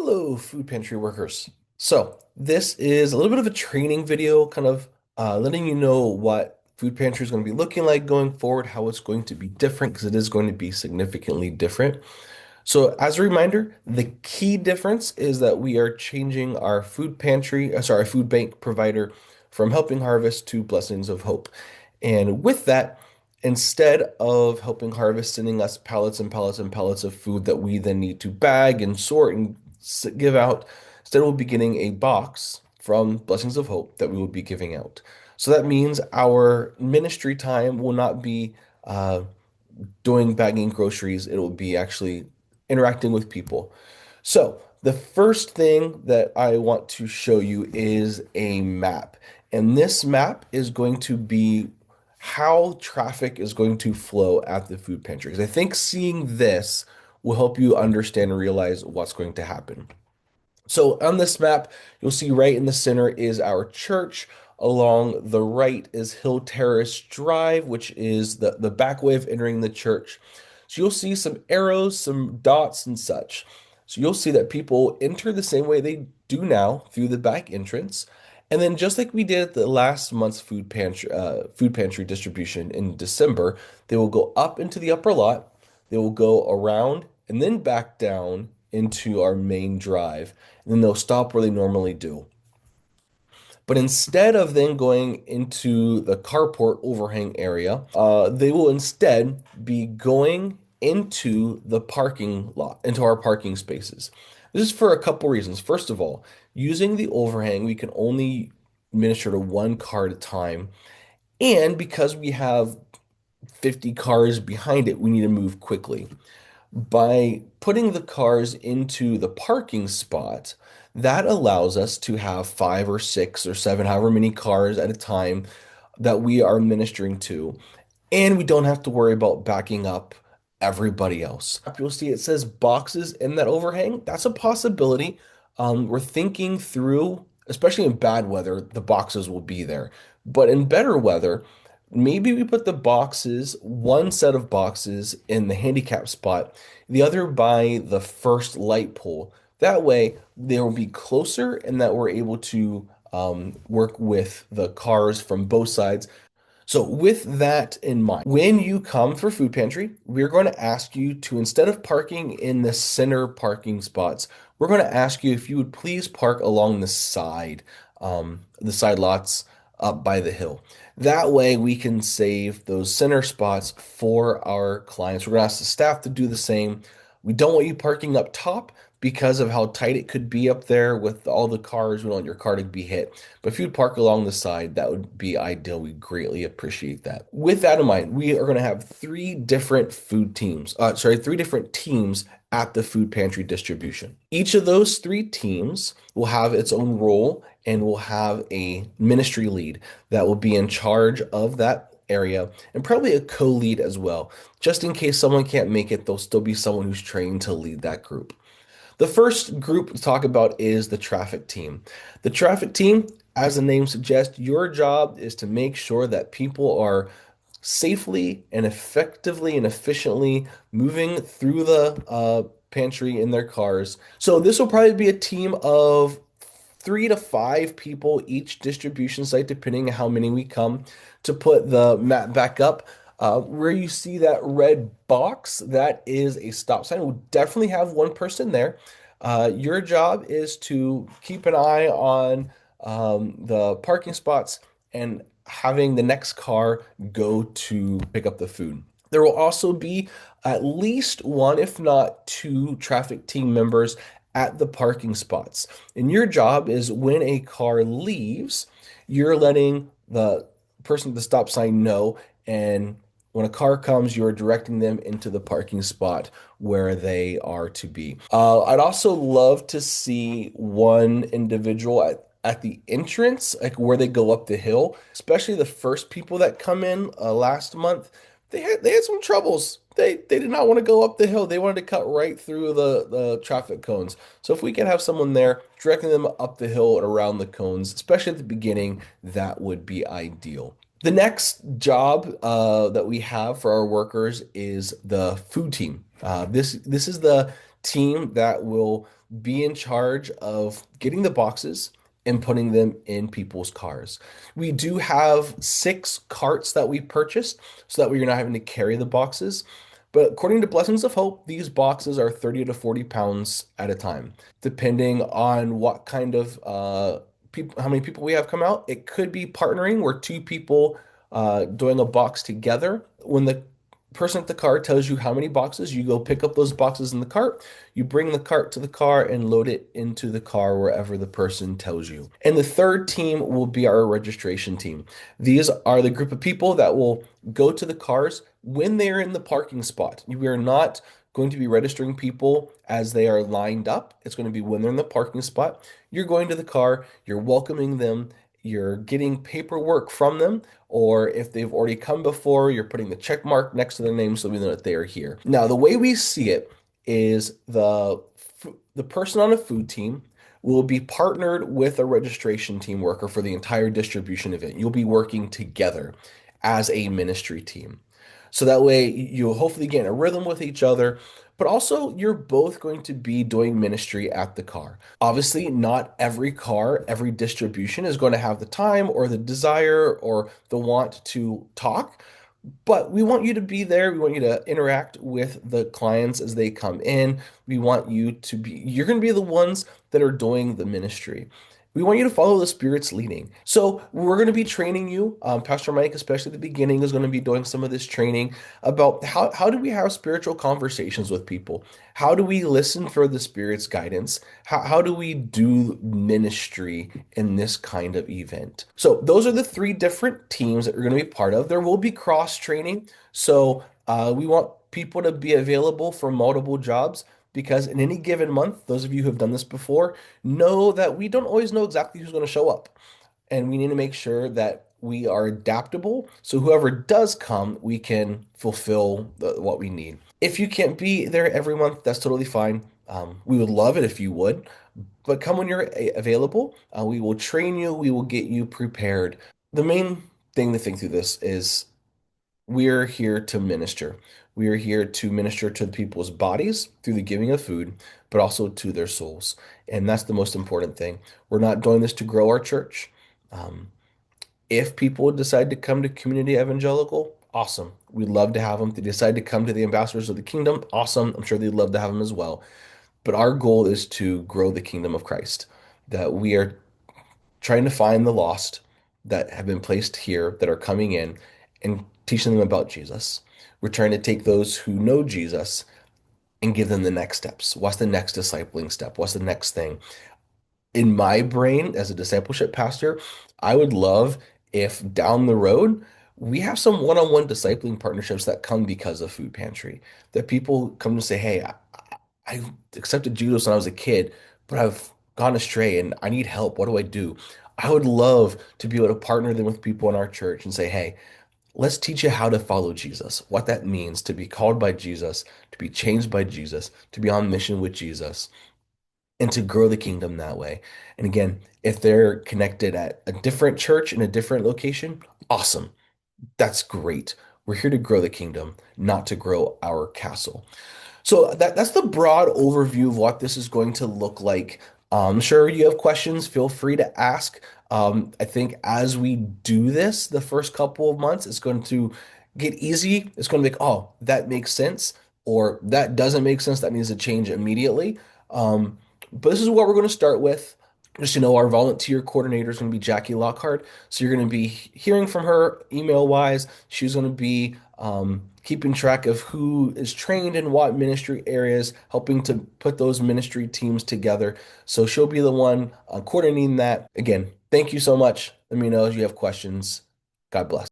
Hello, food pantry workers. So, this is a little bit of a training video, kind of letting you know what food pantry is going to be looking like going forward, how it's going to be different, because it is going to be significantly different. So, as a reminder, the key difference is that we are changing our food pantry, sorry, food bank provider from Helping Harvest to Blessings of Hope. And with that, instead of Helping Harvest sending us pallets and pallets and pallets of food that we then need to bag and sort and give out, instead we'll be getting a box from Blessings of Hope that we will be giving out. So that means our ministry time will not be doing bagging groceries, it will be actually interacting with people. So, the first thing that I want to show you is a map. And this map is going to be how traffic is going to flow at the food pantry. Because I think seeing this will help you understand and realize what's going to happen. So on this map, you'll see right in the center is our church. Along the right is Hill Terrace Drive, which is the back way of entering the church. So you'll see some arrows, some dots, and such. So you'll see that people enter the same way they do now through the back entrance. And then just like we did at the last month's food pantry distribution in December, they will go up into the upper lot, they will go around and then back down into our main drive, and then they'll stop where they normally do. But instead of then going into the carport overhang area, they will instead be going into the parking lot, into our parking spaces. This is for a couple reasons. First of all, using the overhang, we can only minister to one car at a time. And because we have 50 cars behind it, we need to move quickly. By putting the cars into the parking spot, that allows us to have five or six or seven, however many cars at a time that we are ministering to. And we don't have to worry about backing up everybody else. You'll see it says boxes in that overhang. That's a possibility. We're thinking through, especially in bad weather, the boxes will be there. But in better weather, maybe we put the boxes, one set of boxes in the handicap spot, the other by the first light pole. That way, they will be closer and that we're able to work with the cars from both sides. So, with that in mind, when you come for food pantry, we're going to ask you to, instead of parking in the center parking spots, we're going to ask you if you would please park along the side lots up by the hill. That way, we can save those center spots for our clients. We're going to ask the staff to do the same. We don't want you parking up top because of how tight it could be up there with all the cars. We don't want your car to be hit. But if you'd park along the side, that would be ideal. We greatly appreciate that. With that in mind, we are going to have three different teams at the food pantry distribution. Each of those three teams will have its own role and will have a ministry lead that will be in charge of that area and probably a co-lead as well. Just in case someone can't make it, there'll still be someone who's trained to lead that group. The first group to talk about is the traffic team. The traffic team, as the name suggests, your job is to make sure that people are safely and effectively and efficiently moving through the pantry in their cars. So this will probably be a team of 3 to 5 people each distribution site, depending on how many we come, to put the map back up. Where you see that red box, that is a stop sign. We'll definitely have one person there. Your job is to keep an eye on the parking spots and having the next car go to pick up the food. There will also be at least one, if not two, traffic team members at the parking spots. And your job is when a car leaves, you're letting the person at the stop sign know, and when a car comes, you're directing them into the parking spot where they are to be. I'd also love to see one individual at the entrance, like where they go up the hill, especially the first people that come in last month. They had some troubles. They did not want to go up the hill. They wanted to cut right through the traffic cones. So if we can have someone there directing them up the hill and around the cones, especially at the beginning, that would be ideal. The next job that we have for our workers is the food team. This is the team that will be in charge of getting the boxes and putting them in people's cars. We do have 6 carts that we purchased so that way you're not having to carry the boxes. But according to Blessings of Hope, these boxes are 30 to 40 pounds at a time, depending on what kind of people, how many people we have come out. It could be partnering where 2 people doing a box together. When the person at the car tells you how many boxes, you go pick up those boxes in the cart. You bring the cart to the car and load it into the car wherever the person tells you. And the third team will be our registration team. These are the group of people that will go to the cars when they're in the parking spot. We are not going to be registering people as they are lined up. It's going to be when they're in the parking spot. You're going to the car, you're welcoming them, you're getting paperwork from them, or if they've already come before, you're putting the check mark next to their name so we know that they are here. Now, the way we see it is the person on a food team will be partnered with a registration team worker for the entire distribution event. You'll be working together as a ministry team. So that way you'll hopefully get in a rhythm with each other, but also you're both going to be doing ministry at the car. Obviously, not every car, every distribution is going to have the time or the desire or the want to talk. But we want you to be there. We want you to interact with the clients as they come in. We want you to be, you're going to be the ones that are doing the ministry. We want you to follow the Spirit's leading. So we're going to be training you. Pastor Mike, especially at the beginning, is going to be doing some of this training about how do we have spiritual conversations with people? How do we listen for the Spirit's guidance? How do we do ministry in this kind of event? So those are the 3 different teams that we're going to be part of. There will be cross training. So we want people to be available for multiple jobs because in any given month, those of you who have done this before know that we don't always know exactly who's going to show up. And we need to make sure that we are adaptable. So whoever does come, we can fulfill what we need. If you can't be there every month, that's totally fine. We would love it if you would, but come when you're available. We will train you. We will get you prepared. The main thing to think through this is we're here to minister. We are here to minister to the people's bodies through the giving of food, but also to their souls. And that's the most important thing. We're not doing this to grow our church. Um, if people decide to come to Community Evangelical, awesome. We'd love to have them. If they decide to come to the Ambassadors of the Kingdom, awesome. I'm sure they'd love to have them as well. But our goal is to grow the kingdom of Christ, that we are trying to find the lost that have been placed here that are coming in and teaching them about Jesus. We're trying to take those who know Jesus and give them the next steps. What's the next discipling step? What's the next thing? In my brain, as a discipleship pastor, I would love if down the road we have some one-on-one discipling partnerships that come because of Food Pantry. That people come to say, "Hey, I accepted Jesus when I was a kid, but I've gone astray and I need help. What do I do?" I would love to be able to partner them with people in our church and say, "Hey, let's teach you how to follow Jesus, what that means to be called by Jesus, to be changed by Jesus, to be on mission with Jesus, and to grow the kingdom that way." And again, if they're connected at a different church in a different location, awesome. That's great. We're here to grow the kingdom, not to grow our castle. So that's the broad overview of what this is going to look like. Sure, you have questions, feel free to ask. I think as we do this, the first couple of months, it's going to get easy. It's going to be like, oh, that makes sense, or that doesn't make sense. That needs to change immediately. But this is what we're going to start with. Just, our volunteer coordinator is going to be Jackie Lockhart. So you're going to be hearing from her email wise. She's going to be keeping track of who is trained in what ministry areas, helping to put those ministry teams together. So she'll be the one coordinating that. Again, thank you so much. Let me know if you have questions. God bless.